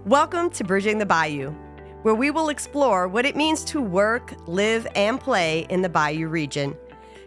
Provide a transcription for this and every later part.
Welcome to Bridging the Bayou, where we will explore what it means to work, live, and play in the Bayou Region.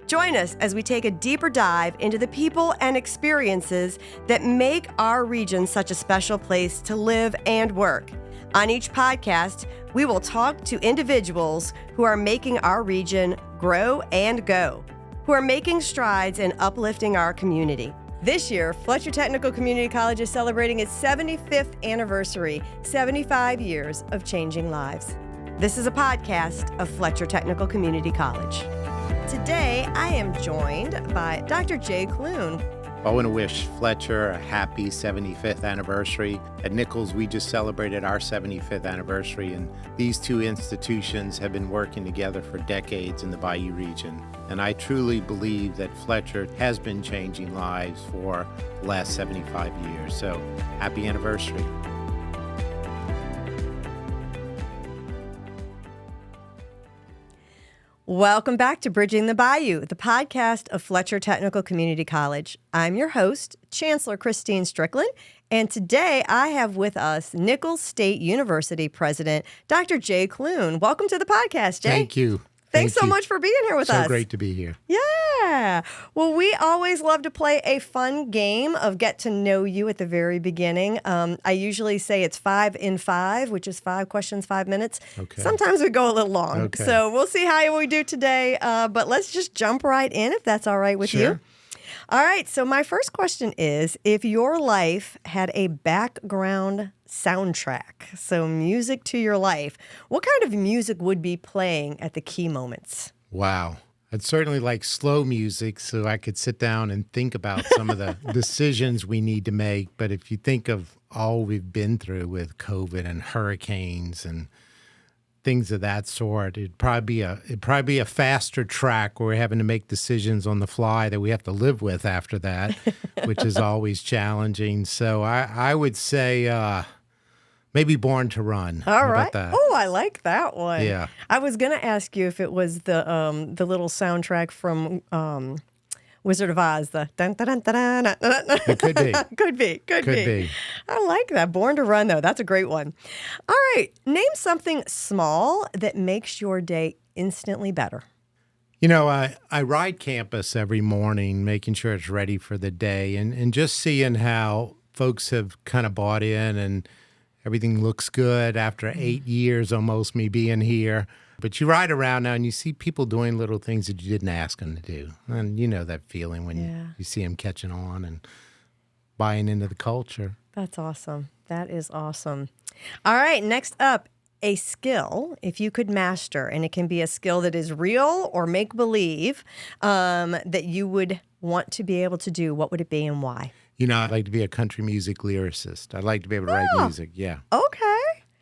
Join us as we take a deeper dive into the people and experiences that make our region such a special place to live and work. On each podcast, we will talk to individuals who are making our region grow and go, who are making strides in uplifting our community. This year, Fletcher Technical Community College is celebrating its 75th anniversary, 75 years of changing lives. This is a podcast of Fletcher Technical Community College. Today, I am joined by Dr. Jay Clune. I want to wish Fletcher a happy 75th anniversary. At Nicholls, we just celebrated our 75th anniversary, and these two institutions have been working together for decades in the Bayou Region. And I truly believe that Fletcher has been changing lives for the last 75 years. So, happy anniversary. Welcome back to Bridging the Bayou, the podcast of Fletcher Technical Community College. I'm your host, Chancellor Kristine Strickland, and today I have with us Nicholls State University President, Dr. Jay Clune. Welcome to the podcast, Jay. Thank you. Thanks so much for being here with us. So great to be here. Yeah. Well, we always love to play a fun game of get to know you at the very beginning. I usually say it's 5 in 5, which is 5 questions, 5 minutes. Okay. Sometimes we go a little long. Okay. So we'll see how we do today. But let's just jump right in if that's all right with Sure. you. All right. So my first question is, if your life had a background soundtrack, so music to your life, what kind of music would be playing at the key moments? Wow. I'd certainly like slow music so I could sit down and think about some of the decisions we need to make. But if you think of all we've been through with COVID and hurricanes and things of that sort, it'd probably be a faster track where we're having to make decisions on the fly that we have to live with after that, which is always challenging. So I would say maybe Born to Run. All How right. about that? Oh, I like that one. Yeah. I was going to ask you if it was the little soundtrack from Wizard of Oz, the dun dun dun dun dun dun dun. It could be. Could be. I like that. Born to Run, though. That's a great one. All right. Name something small that makes your day instantly better. You know, I ride campus every morning, making sure it's ready for the day, and just seeing how folks have kind of bought in and everything looks good after 8 years almost me being here. But you ride around now and you see people doing little things that you didn't ask them to do. And you know that feeling when you see them catching on and buying into the culture. That's awesome. That is awesome. All right, next up, a skill, if you could master, and it can be a skill that is real or make-believe, that you would want to be able to do, what would it be and why? You know, I'd like to be a country music lyricist. I'd like to be able to write music, yeah. Okay.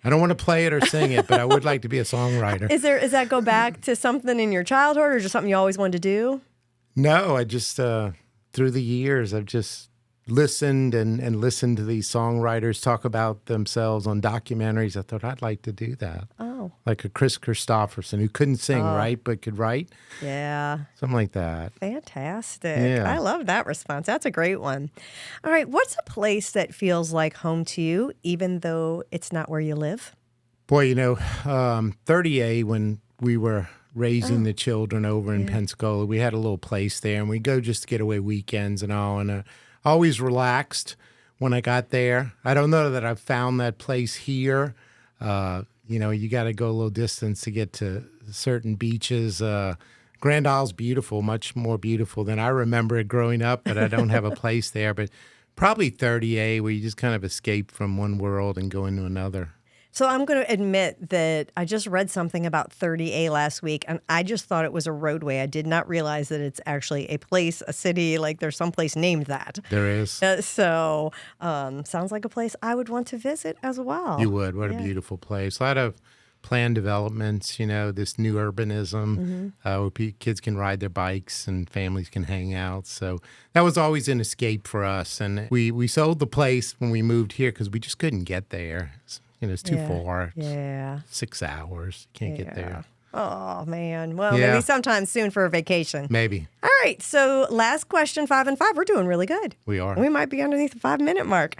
I don't want to play it or sing it, but I would like to be a songwriter. Is that go back to something in your childhood or just something you always wanted to do? No, I just, through the years, I've just listened and listened to these songwriters talk about themselves on documentaries. I thought I'd like to do that. Oh. Like a Chris Christopherson who couldn't sing, right, but could write. Yeah. Something like that. Fantastic. Yeah. I love that response. That's a great one. All right. What's a place that feels like home to you, even though it's not where you live? Boy, you know, 30A, when we were raising the children over in Pensacola, we had a little place there, and we'd go just to get away weekends and all, and always relaxed when I got there. I don't know that I've found that place here. You know, you got to go a little distance to get to certain beaches. Grand Isle's beautiful, much more beautiful than I remember it growing up, but I don't have a place there. But probably 30A, where you just kind of escape from one world and go into another. So I'm going to admit that I just read something about 30A last week, and I just thought it was a roadway. I did not realize that it's actually a place, a city, like there's some place named that. There is. So sounds like a place I would want to visit as well. You would. What a beautiful place. A lot of planned developments, you know, this new urbanism, where kids can ride their bikes and families can hang out. So that was always an escape for us. And we sold the place when we moved here because we just couldn't get there. You know, it's too far. Yeah. 6 hours. Can't get there. Oh, man. Well, Yeah. maybe sometime soon for a vacation. Maybe. All right. So last question, 5 and 5. We're doing really good. We are. We might be underneath the 5-minute mark.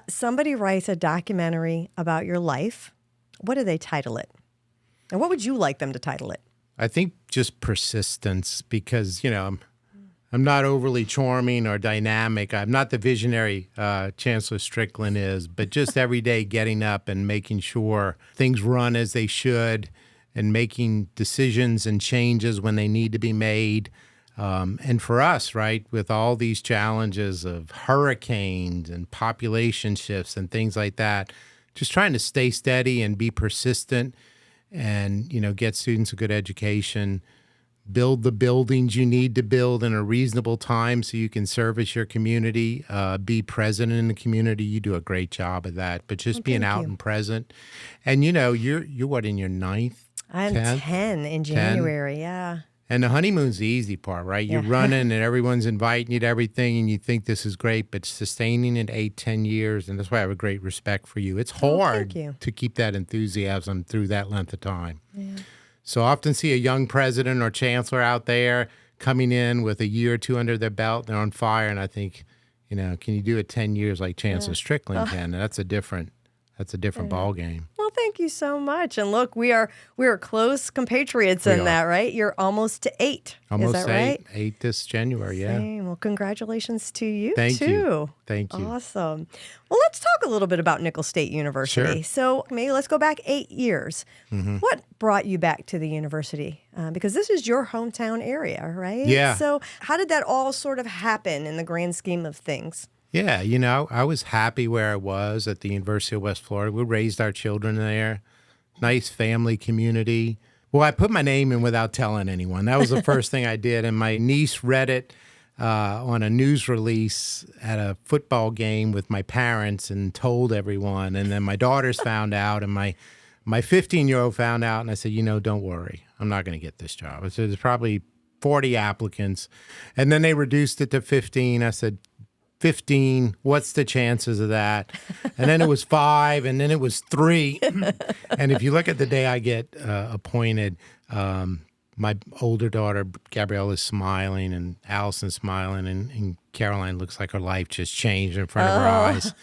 Somebody writes a documentary about your life. What do they title it? And what would you like them to title it? I think just persistence, because, I'm not overly charming or dynamic. I'm not the visionary Chancellor Strickland is, but just every day getting up and making sure things run as they should and making decisions and changes when they need to be made. And for us, right, with all these challenges of hurricanes and population shifts and things like that, just trying to stay steady and be persistent and, get students a good education, build the buildings you need to build in a reasonable time so you can service your community, be present in the community. You do a great job of that, but just being out and present. And, you're what, in your ninth? I'm 10 in January, yeah. And the honeymoon's the easy part, right? You're running and everyone's inviting you to everything and you think this is great, but sustaining it 8, 10 years, and that's why I have a great respect for you. It's hard to keep that enthusiasm through that length of time. Yeah. So often see a young president or chancellor out there coming in with a year or two under their belt, they're on fire, and I think, can you do it 10 years like Chancellor Strickland can? That's a different ball game. Well, thank you so much. And look, we are close compatriots in that, right? You're almost to 8. Almost is that right? 8 this January, yeah. Same. Well, congratulations to you, Thank too. you. Thank you. Awesome. Well, let's talk a little bit about Nicholls State University. Sure. So maybe let's go back 8 years. Mm-hmm. What brought you back to the university? Because this is your hometown area, right? Yeah. So how did that all sort of happen in the grand scheme of things? Yeah, I was happy where I was at the University of West Florida. We raised our children there. Nice family community. Well, I put my name in without telling anyone. That was the first thing I did. And my niece read it on a news release at a football game with my parents and told everyone. And then my daughters found out, and my 15-year-old found out. And I said, don't worry. I'm not going to get this job. I said, there's probably 40 applicants. And then they reduced it to 15. I said, 15, what's the chances of that? And then it was 5, and then it was 3. And if you look at the day I get appointed, my older daughter, Gabrielle, is smiling, and Allison's smiling, and Caroline looks like her life just changed in front of her eyes.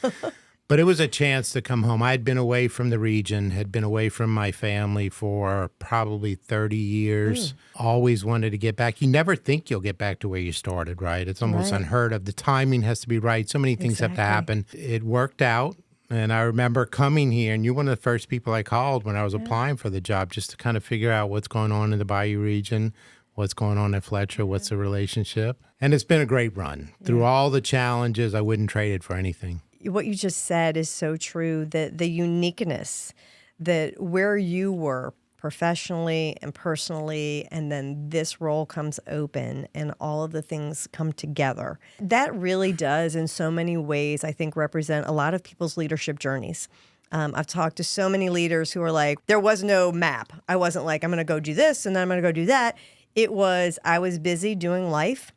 But it was a chance to come home. I'd been away from the region, had been away from my family for probably 30 years. Always wanted to get back. You never think you'll get back to where you started, right? It's almost unheard of. The timing has to be right. So many things have to happen. It worked out. And I remember coming here, and you're one of the first people I called when I was applying for the job, just to kind of figure out what's going on in the Bayou region, what's going on at Fletcher, what's the relationship. And it's been a great run. Through all the challenges, I wouldn't trade it for anything. What you just said is so true, that the uniqueness, that where you were professionally and personally, and then this role comes open and all of the things come together. That really does, in so many ways, I think, represent a lot of people's leadership journeys. I've talked to so many leaders who are like, there was no map. I wasn't like, I'm going to go do this and then I'm going to go do that. It was, I was busy doing life.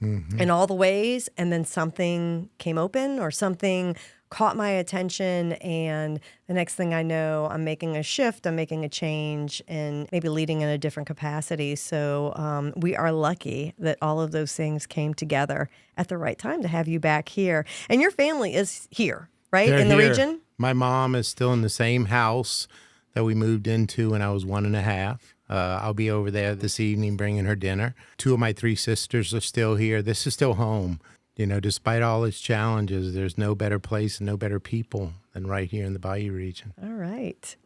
Mm-hmm. In all the ways, and then something came open or something caught my attention, and the next thing I know, I'm making a shift, I'm making a change, and maybe leading in a different capacity. So we are lucky that all of those things came together at the right time to have you back here. And your family is here, right? They're in the here. region? My mom is still in the same house that we moved into when I was 1.5. I'll be over there this evening bringing her dinner. 2 of my 3 sisters are still here. This is still home. Despite all its challenges, there's no better place and no better people than right here in the Bayou region. All right.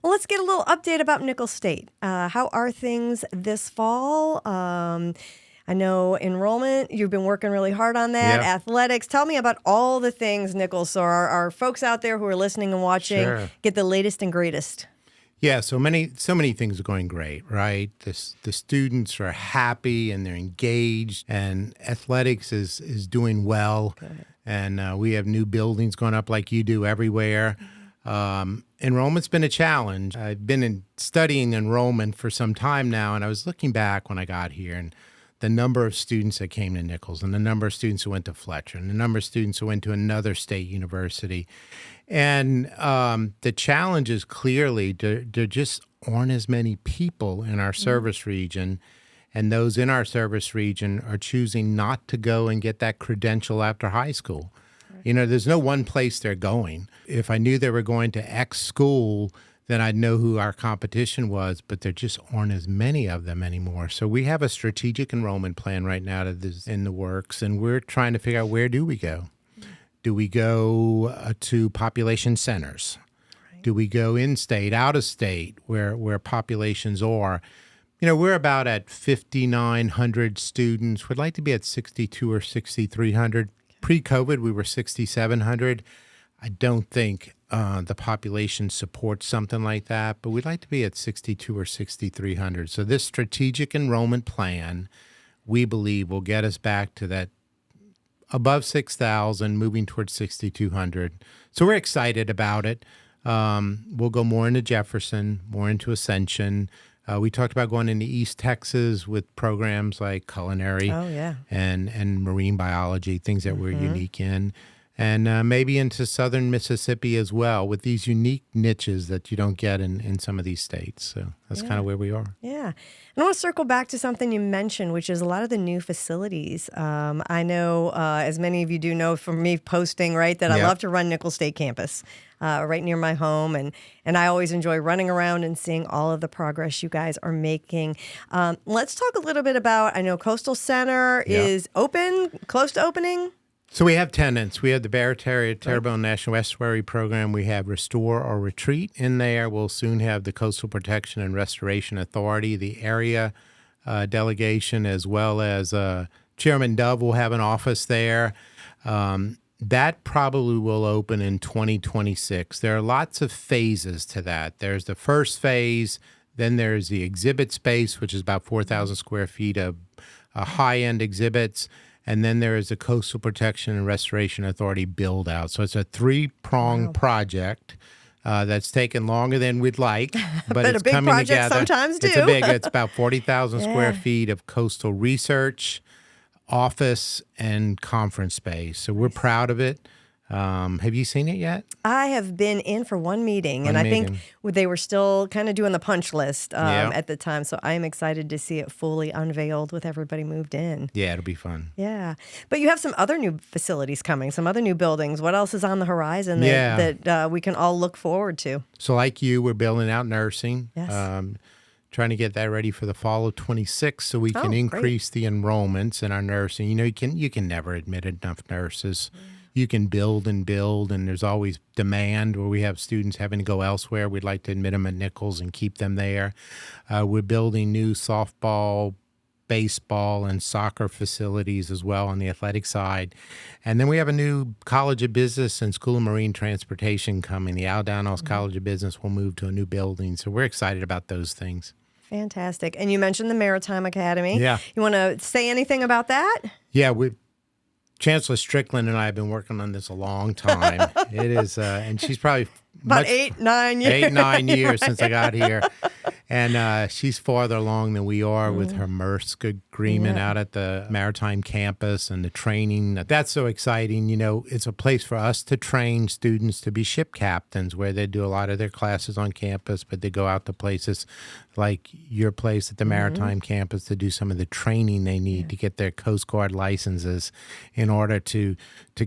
Well, let's get a little update about Nicholls State. How are things this fall? I know enrollment, you've been working really hard on that. Yep. Athletics. Tell me about all the things, Nicholls, so our folks out there who are listening and watching get the latest and greatest. Yeah, so many things are going great, right? The students are happy and they're engaged, and athletics is doing well. Good. And we have new buildings going up like you do everywhere. Enrollment's been a challenge. I've been studying enrollment for some time now, and I was looking back when I got here, and the number of students that came to Nicholls and the number of students who went to Fletcher and the number of students who went to another state university. And the challenge is clearly there just aren't as many people in our service region, and those in our service region are choosing not to go and get that credential after high school. You know, there's no one place they're going. If I knew they were going to X school, then I'd know who our competition was, but there just aren't as many of them anymore. So we have a strategic enrollment plan right now that is in the works, and we're trying to figure out, where do we go? Do we go to population centers? Right. Do we go in-state, out-of-state, where populations are? You know, we're about at 5,900 students. We'd like to be at 62 or 6,300. Pre-COVID, we were 6,700. I don't think the population supports something like that, but we'd like to be at 62 or 6,300. So this strategic enrollment plan, we believe, will get us back to that above 6,000, moving towards 6,200. So we're excited about it. We'll go more into Jefferson, more into Ascension. We talked about going into East Texas with programs like culinary and marine biology, things that we're unique in. And maybe into southern Mississippi as well, with these unique niches that you don't get in some of these states. So that's kind of where we are. Yeah. And I want to circle back to something you mentioned, which is a lot of the new facilities. I know, as many of you do know from me posting, right, that I love to run Nicholls State campus right near my home. And I always enjoy running around and seeing all of the progress you guys are making. Let's talk a little bit about, I know Coastal Center is open, close to opening. So we have tenants. We have the Terrebonne National Estuary Program. We have Restore or Retreat in there. We'll soon have the Coastal Protection and Restoration Authority, the area delegation, as well as Chairman Dove will have an office there. That probably will open in 2026. There are lots of phases to that. There's the first phase, then there's the exhibit space, which is about 4,000 square feet of high-end exhibits. And then there is a Coastal Protection and Restoration Authority build-out. So it's a three-pronged project that's taken longer than we'd like, but it's a big coming project together. Sometimes do. It's about 40,000 square feet of coastal research, office, and conference space. So we're proud of it. Have you seen it yet? I have been in for one meeting, and I think they were still kind of doing the punch list at the time. So I am excited to see it fully unveiled with everybody moved in. Yeah, it'll be fun. Yeah. But you have some other new facilities coming, some other new buildings. What else is on the horizon that we can all look forward to? So like you, we're building out nursing. Yes. Trying to get that ready for the fall of 26 so we can increase the enrollments in our nursing. You know, you can never admit enough nurses. You can build, and there's always demand where we have students having to go elsewhere. We'd like to admit them at Nicholls and keep them there. We're building new softball, baseball, and soccer facilities as well on the athletic side. And then we have a new College of Business and School of Marine Transportation coming. The Al Downos College of Business will move to a new building. So we're excited about those things. Fantastic. And you mentioned the Maritime Academy. Yeah. You want to say anything about that? Yeah, Chancellor Strickland and I have been working on this a long time. It is, and she's probably about 8-9 years. 8-9 years since I got here. And she's farther along than we are with her MRSC agreement out at the Maritime campus and the training. That's so exciting. You know, it's a place for us to train students to be ship captains, where they do a lot of their classes on campus, but they go out to places like your place at the Maritime campus to do some of the training they need to get their Coast Guard licenses in order to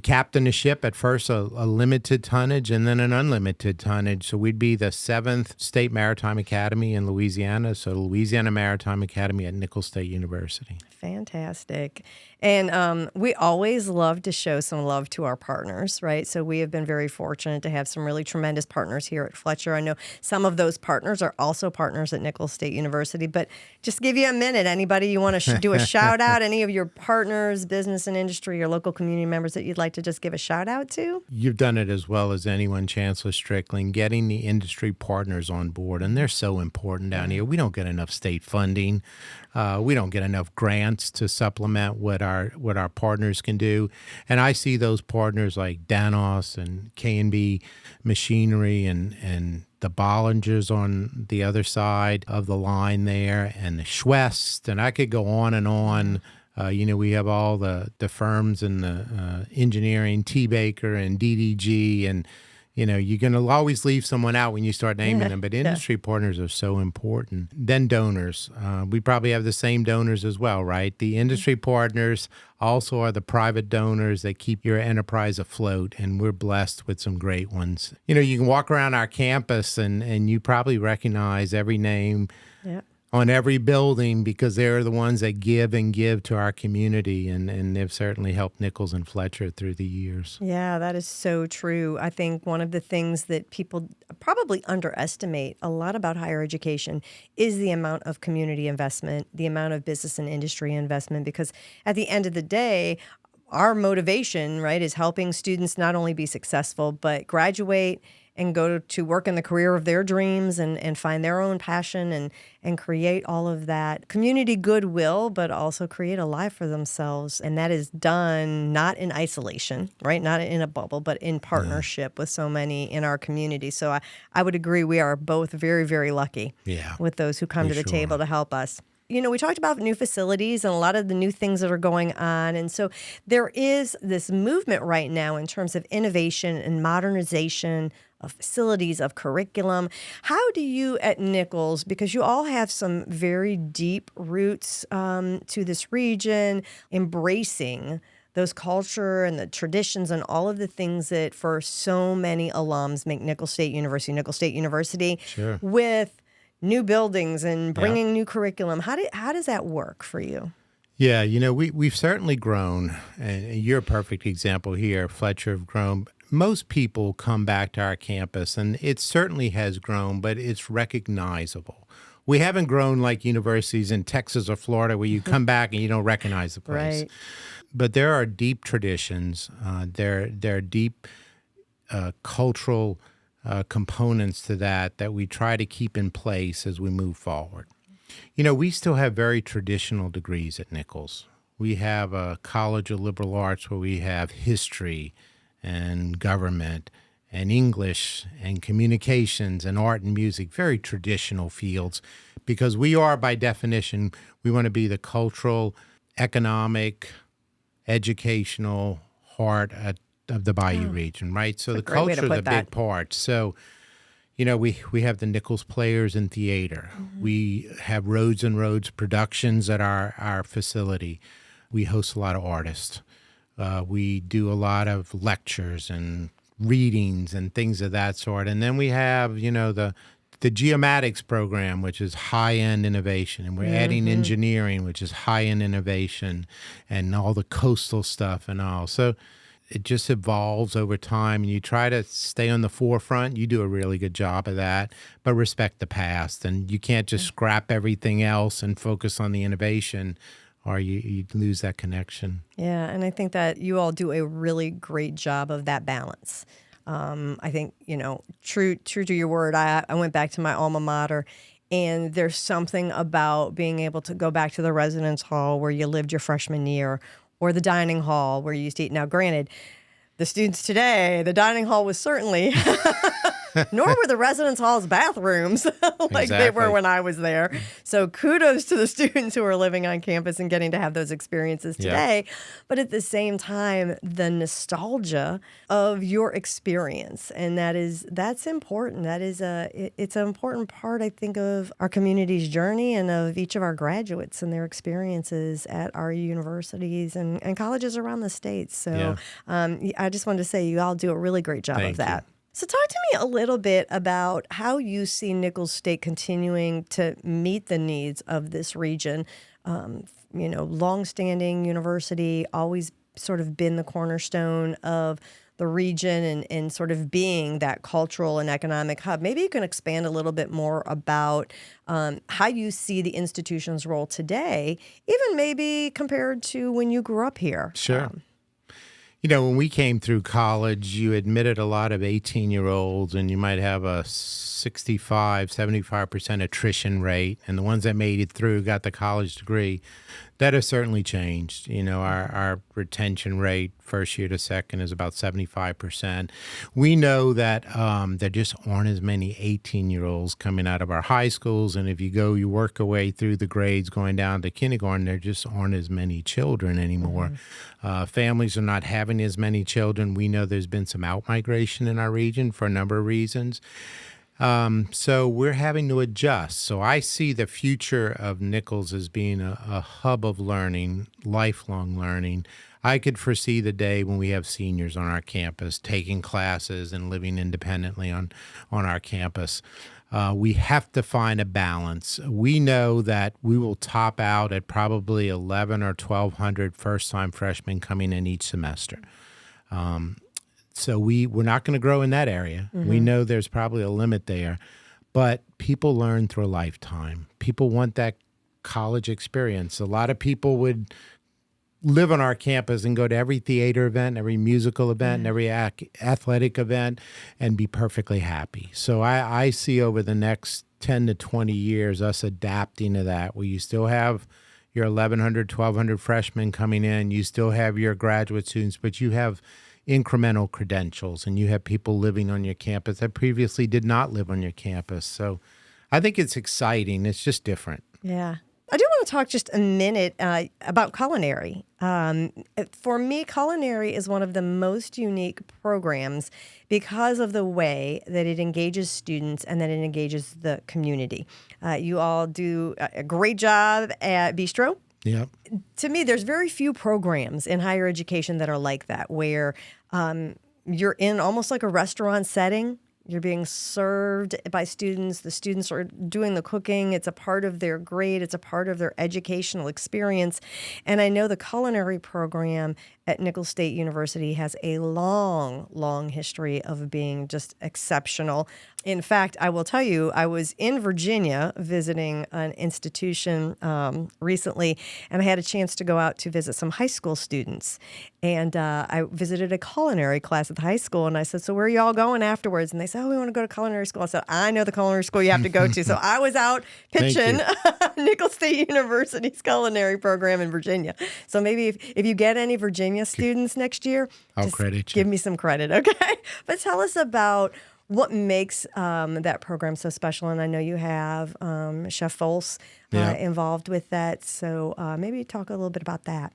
captain a ship, at first a limited tonnage and then an unlimited tonnage. So we'd be the 7th State Maritime Academy in Louisiana, so Louisiana Maritime Academy at Nicholls State University. Fantastic. And we always love to show some love to our partners, right? So we have been very fortunate to have some really tremendous partners here at Fletcher. I know some of those partners are also partners at Nicholls State University, but just give you a minute. Anybody you want to do a shout out, any of your partners, business and industry, your local community members that you'd like to just give a shout out to? You've done it as well as anyone, Chancellor Strickland, getting the industry partners on board, and they're so important down here. We don't get enough state funding. We don't get enough grants to supplement what our partners can do. And I see those partners like Danos and K&B Machinery and the Bollingers on the other side of the line there, and the Schwest, and I could go on and on. We have all the firms and the engineering, T. Baker and DDG, and you're going to always leave someone out when you start naming them, but industry partners are so important. Then donors. We probably have the same donors as well, right? The industry partners also are the private donors that keep your enterprise afloat, and we're blessed with some great ones. You can walk around our campus and you probably recognize every name on every building because they're the ones that give and give to our community, and they've certainly helped Nicholls and Fletcher through the years. Yeah, that is so true. I think one of the things that people probably underestimate a lot about higher education is the amount of community investment, the amount of business and industry investment, because at the end of the day, our motivation, right, is helping students not only be successful, but graduate and go to work in the career of their dreams and find their own passion and create all of that community goodwill, but also create a life for themselves. And that is done not in isolation, right? Not in a bubble, but in partnership with so many in our community. So I would agree we are both very, very lucky with those who come to the table to help us. We talked about new facilities and a lot of the new things that are going on. And so there is this movement right now in terms of innovation and modernization of facilities, of curriculum. How do you at Nicholls, because you all have some very deep roots to this region, embracing those culture and the traditions and all of the things that for so many alums make Nicholls State University, with new buildings and bringing new curriculum. How does that work for you? Yeah, we've certainly grown, and you're a perfect example here. Fletcher have grown. Most people come back to our campus, and it certainly has grown, but it's recognizable. We haven't grown like universities in Texas or Florida where you come back and you don't recognize the place. Right. But there are deep traditions. There are deep cultural components to that we try to keep in place as we move forward. We still have very traditional degrees at Nicholls. We have a College of Liberal Arts where we have history and government and English and communications and art and music, very traditional fields, because we are, by definition, we want to be the cultural, economic, educational heart of the Bayou region, right? So the culture is a big part. So, we have the Nicholls Players in Theater. We have Roads and Roads Productions at our facility. We host a lot of artists. We do a lot of lectures and readings and things of that sort. And then we have, the geomatics program, which is high-end innovation. And we're adding engineering, which is high-end innovation, and all the coastal stuff and all. So it just evolves over time, and you try to stay on the forefront. You do a really good job of that, but respect the past. And you can't just scrap everything else and focus on the innovation, or you lose that connection. Yeah, and I think that you all do a really great job of that balance. I think, true to your word, I went back to my alma mater, and there's something about being able to go back to the residence hall where you lived your freshman year, or the dining hall where you used to eat. Now, granted, the students today, the dining hall was certainly nor were the residence halls bathrooms like they were when I was there. So kudos to the students who are living on campus and getting to have those experiences today. Yeah. But at the same time, the nostalgia of your experience, and that's important. It's an important part, I think, of our community's journey and of each of our graduates and their experiences at our universities and colleges around the state. So I just wanted to say you all do a really great job of that. So talk to me a little bit about how you see Nicholls State continuing to meet the needs of this region. Longstanding university, always sort of been the cornerstone of the region and sort of being that cultural and economic hub. Maybe you can expand a little bit more about how you see the institution's role today, even maybe compared to when you grew up here. Sure. When we came through college, you admitted a lot of 18-year-olds, and you might have a 75% attrition rate, and the ones that made it through got the college degree. That has certainly changed. Our retention rate first year to second is about 75%. We know that there just aren't as many 18-year-olds coming out of our high schools. And if you work your way through the grades going down to kindergarten, there just aren't as many children anymore. Families are not having as many children. We know there's been some out-migration in our region for a number of reasons. So we're having to adjust. So I see the future of Nicholls as being a hub of learning, lifelong learning. I could foresee the day when we have seniors on our campus taking classes and living independently on our campus. We have to find a balance. We know that we will top out at probably 11 or 1,200 first-time freshmen coming in each semester. So we're not going to grow in that area. We know there's probably a limit there, but people learn through a lifetime. People want that college experience. A lot of people would live on our campus and go to every theater event, every musical event, and every athletic event and be perfectly happy. So I see over the next 10 to 20 years us adapting to that, where you still have your 1,100, 1,200 freshmen coming in, you still have your graduate students, but you have incremental credentials, and you have people living on your campus that previously did not live on your campus. So I think it's exciting. It's just different. Yeah. I do want to talk just a minute about culinary. For me, culinary is one of the most unique programs because of the way that it engages students and that it engages the community. You all do a great job at Bistro. Yeah. To me, there's very few programs in higher education that are like that, where you're in almost like a restaurant setting. You're being served by students. The students are doing the cooking. It's a part of their grade. It's a part of their educational experience. And I know the culinary program at Nicholls State University has a long, long history of being just exceptional. In fact, I will tell you, I was in Virginia visiting an institution recently, and I had a chance to go out to visit some high school students. And I visited a culinary class at the high school, and I said, "So where are you all going afterwards?" And they said, "Oh, we want to go to culinary school." I said, "I know the culinary school you have to go to." So I was out pitching Nicholls State University's culinary program in Virginia. So maybe if you get any Virginia students next year, I'll just credit you. give me some credit, okay? But tell us about what makes that program so special. And I know you have Chef Fols involved with that. So maybe talk a little bit about that.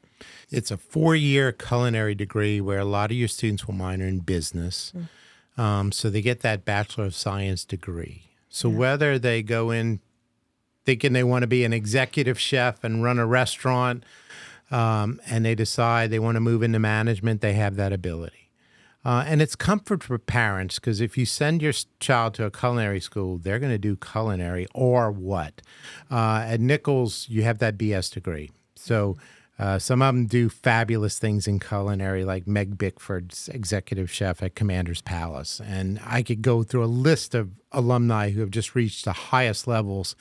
It's a 4-year culinary degree where a lot of your students will minor in business. So they get that Bachelor of Science degree. So whether they go in thinking they want to be an executive chef and run a restaurant, and they decide they want to move into management, they have that ability. And it's comfort for parents, because if you send your child to a culinary school, they're going to do culinary or what? At Nicholls, you have that BS degree. So some of them do fabulous things in culinary, like Meg Bickford's executive chef at Commander's Palace. And I could go through a list of alumni who have just reached the highest levels.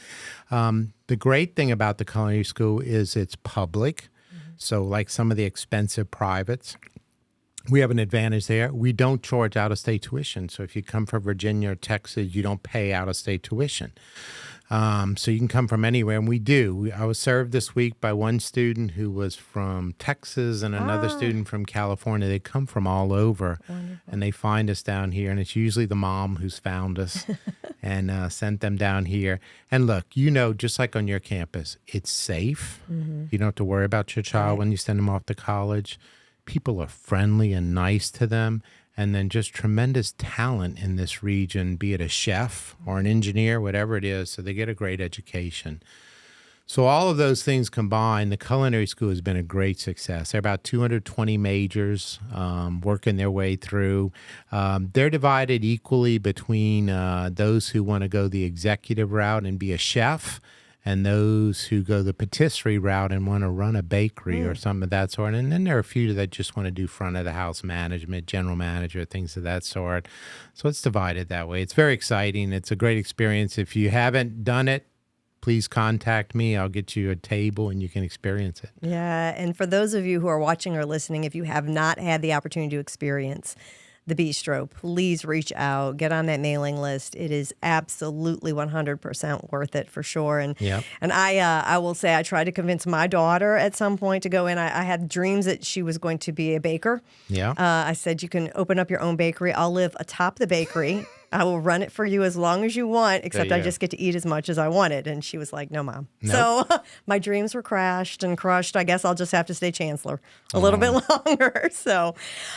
The great thing about the culinary school is it's public. So like some of the expensive privates, we have an advantage there. We don't charge out-of-state tuition. So if you come from Virginia or Texas, you don't pay out-of-state tuition. So you can come from anywhere, and we do. I was served this week by one student who was from Texas and another student from California. They come from all over, and they find us down here, and it's usually the mom who's found us and sent them down here. And look, just like on your campus, it's safe. You don't have to worry about your child when you send them off to college. People are friendly and nice to them. And then just tremendous talent in this region, be it a chef or an engineer, whatever it is, so they get a great education. So all of those things combined, the culinary school has been a great success. There are about 220 majors working their way through. They're divided equally between those who want to go the executive route and be a chef, and those who go the patisserie route and want to run a bakery or something of that sort. And then there are a few that just want to do front of the house management, general manager, things of that sort. So it's divided that way. It's very exciting. It's a great experience. If you haven't done it, please contact me. I'll get you a table and you can experience it. Yeah, and for those of you who are watching or listening, if you have not had the opportunity to experience the bistro, please reach out, get on that mailing list. It is absolutely 100% worth it for sure. And I will say I tried to convince my daughter at some point to go in. I had dreams that she was going to be a baker. Yeah. I said, you can open up your own bakery. I'll live atop the bakery. I will run it for you as long as you want, except I just get to eat as much as I wanted. And she was like, no, Mom. Nope. So my dreams were crashed and crushed. I guess I'll just have to stay chancellor a little bit longer. So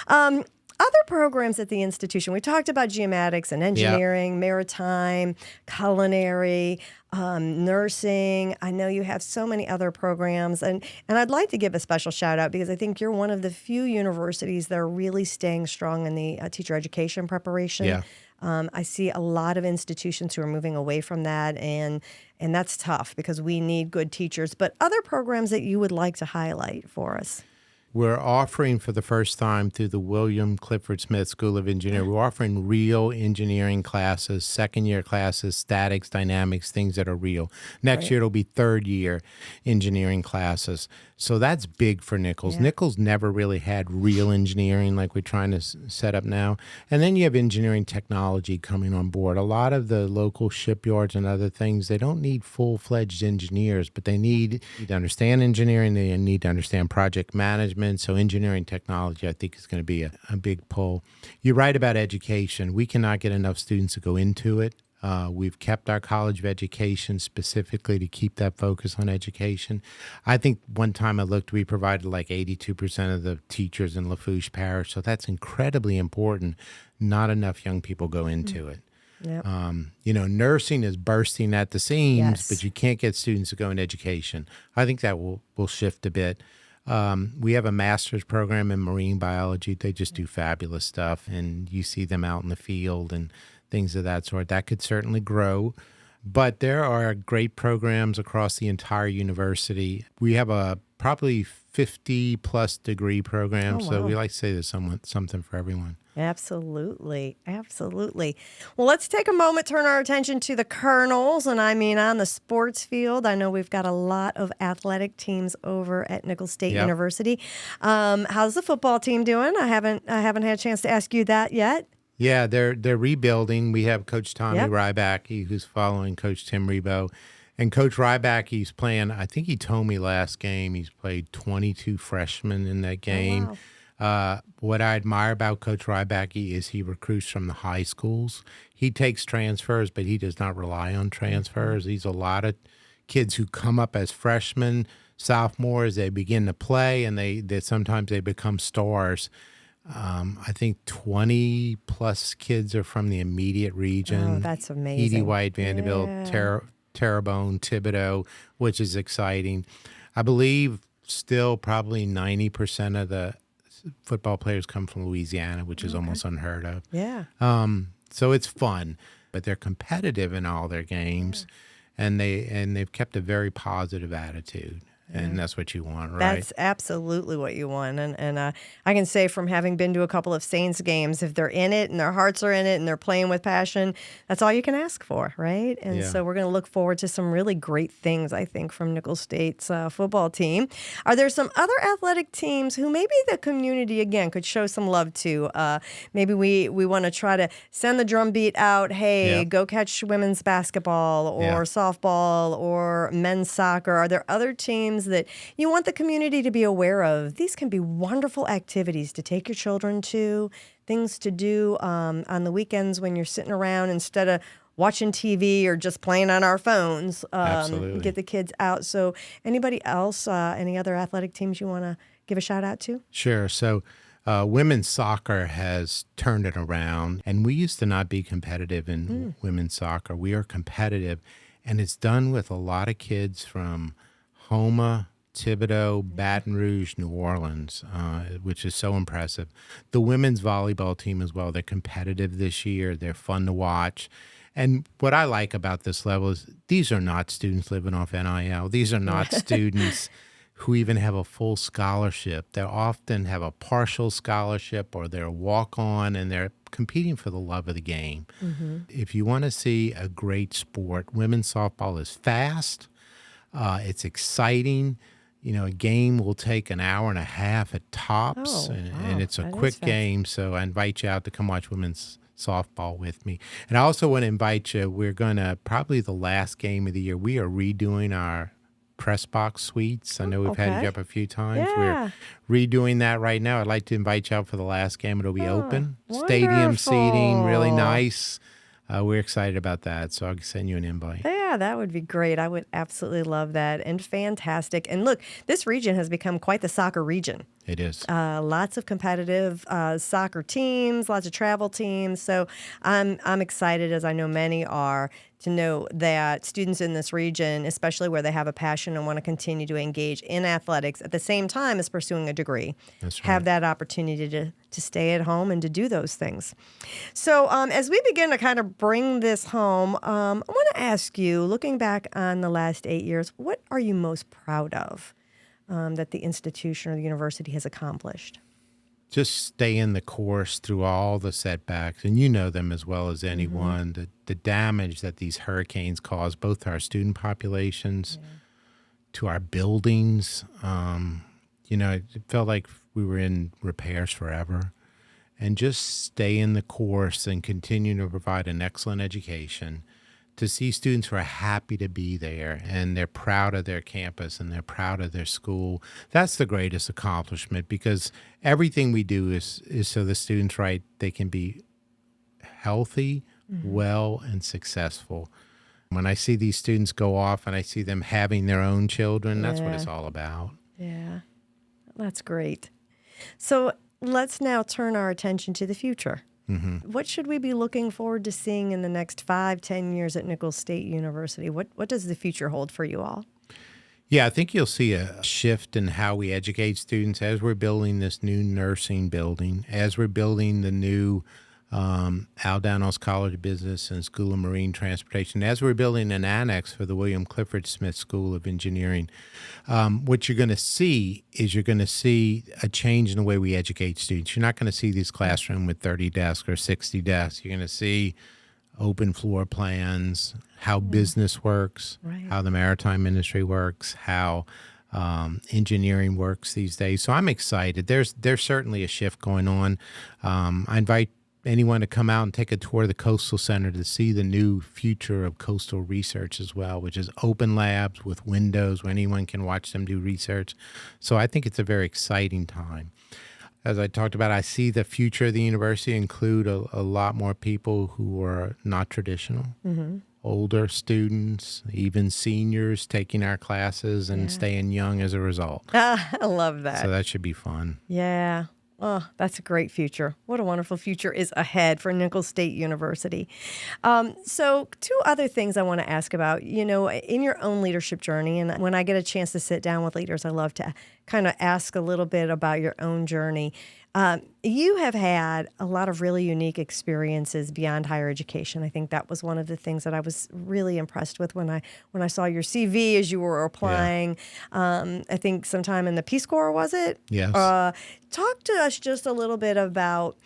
other programs at the institution, we talked about geomatics and engineering, maritime, culinary, nursing. I know you have so many other programs. And I'd like to give a special shout out because I think you're one of the few universities that are really staying strong in the teacher education preparation. Yeah. I see a lot of institutions who are moving away from that, and that's tough because we need good teachers. But other programs that you would like to highlight for us? We're offering for the first time through the William Clifford Smith School of Engineering, we're offering real engineering classes, second-year classes, statics, dynamics, things that are real. Next year, it'll be third-year engineering classes. So that's big for Nicholls. Yeah. Nicholls never really had real engineering like we're trying to set up now. And then you have engineering technology coming on board. A lot of the local shipyards and other things, they don't need full-fledged engineers, but they need to understand engineering. They need to understand project management. So engineering technology, I think, is going to be a big pull. You're right about education. We cannot get enough students to go into it. We've kept our College of Education specifically to keep that focus on education. I think one time I looked, we provided like 82% of the teachers in Lafourche Parish, so that's incredibly important. Not enough young people go into it. Yep. Nursing is bursting at the seams, but you can't get students to go into education. I think that will shift a bit. We have a master's program in marine biology. They just do fabulous stuff, and you see them out in the field and things of that sort. That could certainly grow. But there are great programs across the entire university. We have a probably 50-plus degree program, so we like to say there's something for everyone. Absolutely. Absolutely. Well, let's take a moment, turn our attention to the Colonels, and I mean on the sports field. I know we've got a lot of athletic teams over at Nicholls State University. How's the football team doing? I haven't had a chance to ask you that yet. Yeah, they're rebuilding. We have Coach Tommy Rybacke, who's following Coach Tim Rebo. And Coach Rybacke's playing, I think he told me last game, he's played 22 freshmen in that game. Oh, wow. What I admire about Coach Rybacke is he recruits from the high schools. He takes transfers, but he does not rely on transfers. These are a lot of kids who come up as freshmen, sophomores, they begin to play, and they sometimes they become stars. I think 20-plus kids are from the immediate region. Oh, that's amazing. Edie White, Vanderbilt, Terrebonne, Thibodeau, which is exciting. I believe still probably 90% of the football players come from Louisiana, which is almost unheard of. Yeah. So it's fun, but they're competitive in all their games, and they've kept a very positive attitude. And that's what you want, right? That's absolutely what you want. And I can say from having been to a couple of Saints games, if they're in it and their hearts are in it and they're playing with passion, that's all you can ask for, right? And so we're going to look forward to some really great things, I think, from Nicholls State's football team. Are there some other athletic teams who maybe the community, again, could show some love to? Maybe we want to try to send the drumbeat out, hey, go catch women's basketball or softball or men's soccer. Are there other teams that you want the community to be aware of? These can be wonderful activities to take your children to, things to do on the weekends when you're sitting around instead of watching TV or just playing on our phones. Absolutely. Get the kids out. So anybody else, any other athletic teams you want to give a shout out to? Sure. So women's soccer has turned it around, and we used to not be competitive in women's soccer. We are competitive, and it's done with a lot of kids from Houma, Thibodeau, Baton Rouge, New Orleans, which is so impressive. The women's volleyball team as well, they're competitive this year. They're fun to watch. And what I like about this level is these are not students living off NIL. These are not students who even have a full scholarship. They often have a partial scholarship or they're a walk-on, and they're competing for the love of the game. If you want to see a great sport, women's softball is fast. It's exciting. a game will take an hour and a half at tops, Oh, and wow. it's a That is quick fast. game. So I invite you out to come watch women's softball with me. And I also want to invite you. We're going to probably the last game of the year. We are redoing our press box suites. I know we've had Okay. you up a few times. Yeah. We're redoing that right now. I'd like to invite you out for the last game. It'll be Oh, open, stadium seating, really wonderful. nice. We're excited about that, so I'll send you an invite. Yeah, that would be great. I would absolutely love that. And fantastic. And look, this region has become quite the soccer region. It is. Lots of competitive soccer teams, lots of travel teams. So I'm excited, as I know many are, to know that students in this region, especially where they have a passion and want to continue to engage in athletics at the same time as pursuing a degree, That's right. have that opportunity to stay at home and to do those things. So as we begin to kind of bring this home, I want to ask you, looking back on the last 8 years, what are you most proud of that the institution or the university has accomplished? Just stay in the course through all the setbacks, and you know them as well as anyone. The damage that these hurricanes cause, both to our student populations, to our buildings. It felt like we were in repairs forever. And just stay in the course and continue to provide an excellent education, to see students who are happy to be there and they're proud of their campus and they're proud of their school. That's the greatest accomplishment, because everything we do is so the students, right, they can be healthy, well, and successful. When I see these students go off and I see them having their own children, that's what it's all about. Yeah, that's great. So let's now turn our attention to the future. What should we be looking forward to seeing in the next 5-10 years at Nicholls State University? What does the future hold for you all? Yeah, I think you'll see a shift in how we educate students as we're building this new nursing building, as we're building the new Aldanos College of Business and School of Marine Transportation, as we're building an annex for the William Clifford Smith School of Engineering. What you're going to see is a change in the way we educate students. You're not going to see these classrooms with 30 desks or 60 desks. You're going to see open floor plans, how business works, how the maritime industry works, how engineering works these days. So I'm excited. There's certainly a shift going on. I invite anyone to come out and take a tour of the Coastal Center to see the new future of coastal research as well, which is open labs with windows where anyone can watch them do research. So I think it's a very exciting time. As I talked about, I see the future of the university include a lot more people who are not traditional, older students, even seniors taking our classes and staying young as a result. I love that. So that should be fun. Yeah. Oh, that's a great future. What a wonderful future is ahead for Nicholls State University. So 2 other things I want to ask about, in your own leadership journey, and when I get a chance to sit down with leaders, I love to kind of ask a little bit about your own journey. You have had a lot of really unique experiences beyond higher education. I think that was one of the things that I was really impressed with when I saw your CV as you were applying. I think sometime in the Peace Corps, was it? Yes. Talk to us just a little bit about,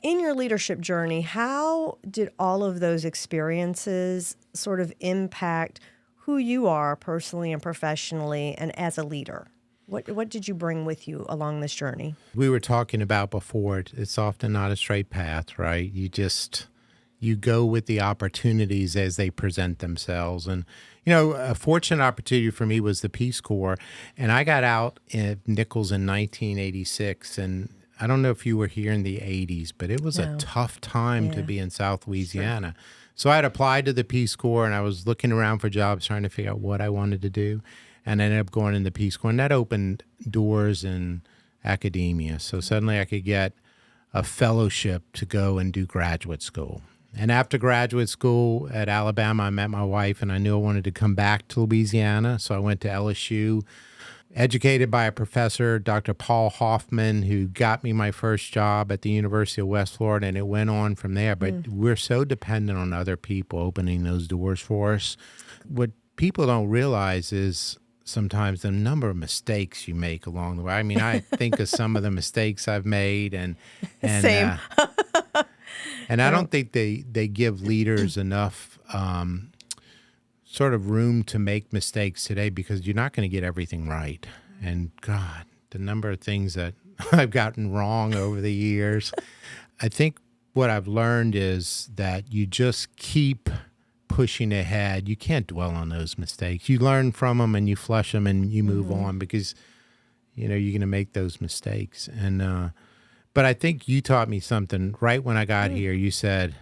in your leadership journey, how did all of those experiences sort of impact who you are personally and professionally and as a leader? What did you bring with you along this journey? We were talking about before, it's often not a straight path, right? You go with the opportunities as they present themselves. And, a fortunate opportunity for me was the Peace Corps. And I got out at Nicholls in 1986. And I don't know if you were here in the 80s, but it was a tough time to be in South Louisiana. Sure. So I had applied to the Peace Corps, and I was looking around for jobs, trying to figure out what I wanted to do. And I ended up going in the Peace Corps, and that opened doors in academia. So suddenly I could get a fellowship to go and do graduate school. And after graduate school at Alabama, I met my wife, and I knew I wanted to come back to Louisiana. So I went to LSU, educated by a professor, Dr. Paul Hoffman, who got me my first job at the University of West Florida, and it went on from there. But we're so dependent on other people opening those doors for us. What people don't realize is sometimes the number of mistakes you make along the way. I mean, I think of some of the mistakes I've made, and Same. And I don't think they give leaders enough sort of room to make mistakes today because you're not going to get everything right. And God, the number of things that I've gotten wrong over the years. I think what I've learned is that you just keep pushing ahead. You can't dwell on those mistakes. You learn from them and you flush them and you move on because, you're going to make those mistakes. And, but I think you taught me something right when I got here. You said,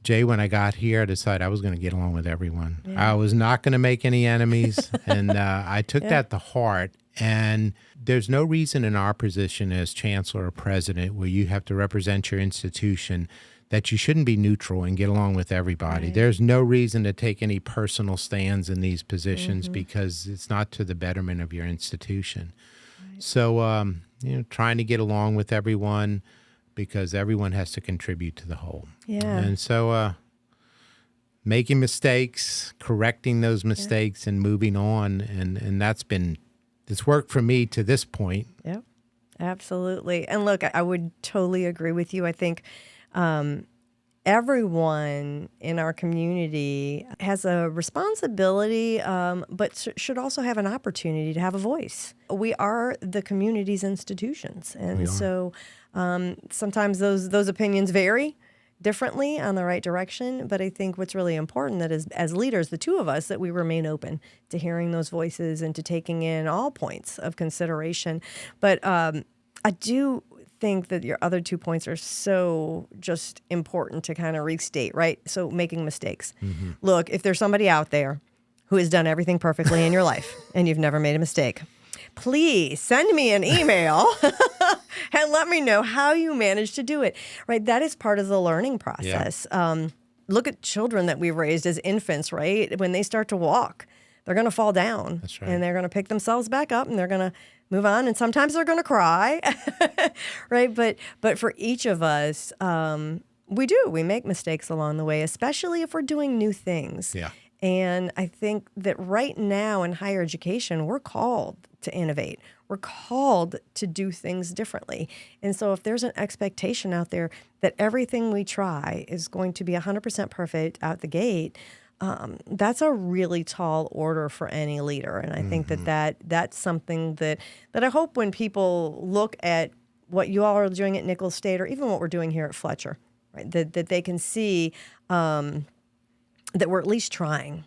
Jay, when I got here, I decided I was going to get along with everyone. Yeah. I was not going to make any enemies. And I took that to heart. And there's no reason in our position as chancellor or president where you have to represent your institution that you shouldn't be neutral and get along with everybody. Right. There's no reason to take any personal stands in these positions because it's not to the betterment of your institution. Right. So, trying to get along with everyone because everyone has to contribute to the whole. Yeah. And so making mistakes, correcting those mistakes and moving on. And it's worked for me to this point. Yep, absolutely. And look, I would totally agree with you. I think everyone in our community has a responsibility, but should also have an opportunity to have a voice. We are the community's institutions. And so sometimes those opinions vary differently on the right direction. But I think what's really important that is, as leaders, the two of us, that we remain open to hearing those voices and to taking in all points of consideration. But I do think that your other 2 points are so just important to kind of restate, right? So making mistakes. Look, if there's somebody out there who has done everything perfectly in your life and you've never made a mistake, please send me an email and let me know how you managed to do it, right? That is part of the learning process. Yeah. Look at children that we've raised as infants, right? When they start to walk, they're going to fall down. That's right. And they're going to pick themselves back up and they're going to move on. And sometimes they're going to cry, right? But for each of us, we make mistakes along the way, especially if we're doing new things. Yeah. And I think that right now in higher education, we're called to innovate. We're called to do things differently. And so if there's an expectation out there that everything we try is going to be 100% perfect out the gate, that's a really tall order for any leader. And I think that's something that I hope when people look at what you all are doing at Nicholls State or even what we're doing here at Fletcher, right, that they can see that we're at least trying.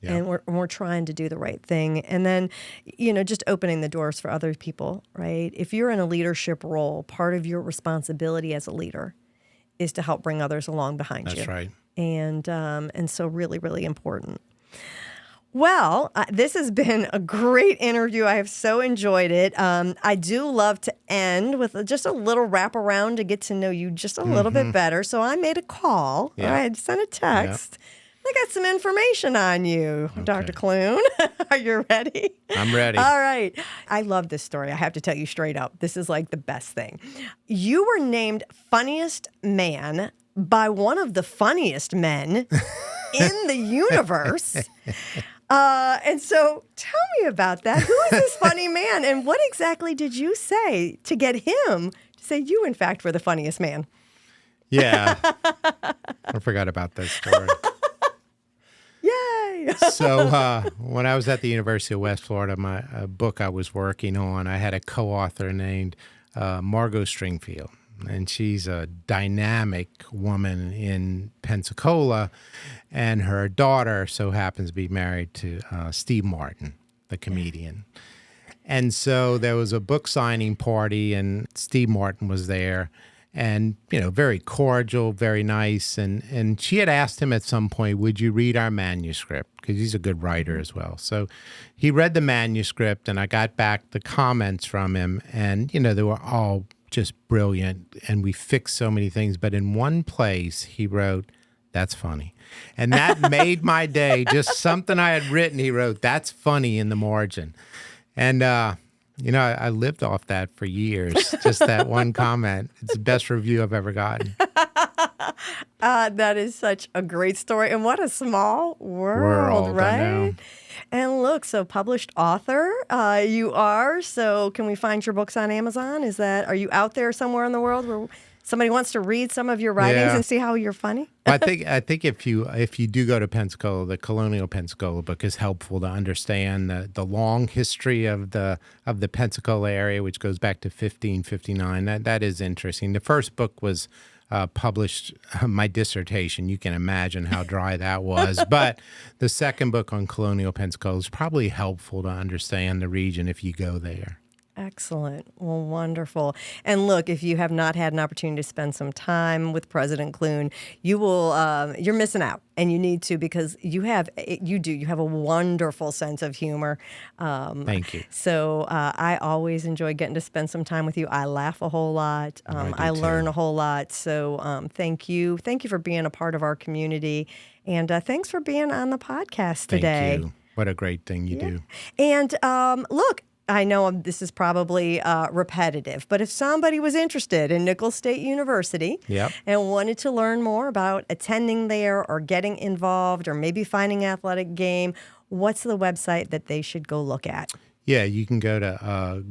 Yeah. And we're trying to do the right thing. And then, just opening the doors for other people, right? If you're in a leadership role, part of your responsibility as a leader is to help bring others along behind you. That's right. And so really, really important. Well, this has been a great interview. I have so enjoyed it. I do love to end with just a little wraparound to get to know you just a little bit better. So I made a call. Yeah. All right, sent a text. Yeah. I got some information on you, okay. Dr. Clune. Are you ready? I'm ready. All right. I love this story. I have to tell you straight up. This is like the best thing. You were named funniest man by one of the funniest men in the universe. And so tell me about that. Who is this funny man? And what exactly did you say to get him to say you, in fact, were the funniest man? Yeah. I forgot about that story. Yay! So when I was at the University of West Florida, my book I was working on, I had a co-author named Margot Stringfield. And she's a dynamic woman in Pensacola. And her daughter so happens to be married to Steve Martin, the comedian. And so there was a book signing party, and Steve Martin was there. And, very cordial, very nice. And she had asked him at some point, would you read our manuscript? Because he's a good writer as well. So he read the manuscript, and I got back the comments from him. And, they were all just brilliant. And we fixed so many things. But in one place, he wrote, "That's funny." And that made my day. Just something I had written, he wrote, "That's funny" in the margin. And, I lived off that for years, just that one comment. It's the best review I've ever gotten. That is such a great story. And what a small world, right? I know. And look, so published author you are. So can we find your books on Amazon? Are you out there somewhere in the world where somebody wants to read some of your writings and see how you're funny? I think if you do go to Pensacola, the Colonial Pensacola book is helpful to understand the long history of the Pensacola area, which goes back to 1559. That is interesting. The first book was published my dissertation. You can imagine how dry that was. But the second book on colonial Pensacola is probably helpful to understand the region if you go there. Excellent. Well, wonderful. And look, if you have not had an opportunity to spend some time with President Clune, you're missing out, and you need to, because you have a wonderful sense of humor. Thank you. So I always enjoy getting to spend some time with you. I laugh a whole lot. I learn a whole lot. So thank you. Thank you for being a part of our community. And thanks for being on the podcast today. Thank you. What a great thing you do. And look, I know this is probably repetitive, but if somebody was interested in Nicholls State University and wanted to learn more about attending there or getting involved or maybe finding an athletic game, what's the website that they should go look at? Yeah, you can go to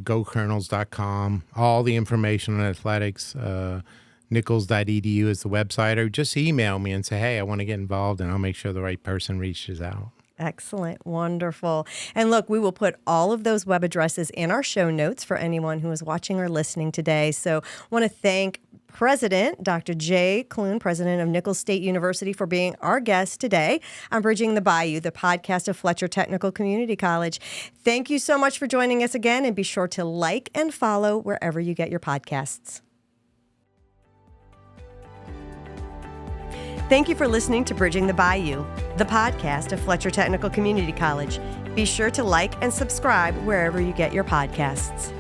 gocolonels.com. All the information on athletics, Nicholls.edu is the website, or just email me and say, hey, I want to get involved, and I'll make sure the right person reaches out. Excellent. Wonderful. And look, we will put all of those web addresses in our show notes for anyone who is watching or listening today. So I want to thank President Dr. Jay Clune, President of Nicholls State University, for being our guest today on Bridging the Bayou, the podcast of Fletcher Technical Community College. Thank you so much for joining us again, and be sure to like and follow wherever you get your podcasts. Thank you for listening to Bridging the Bayou, the podcast of Fletcher Technical Community College. Be sure to like and subscribe wherever you get your podcasts.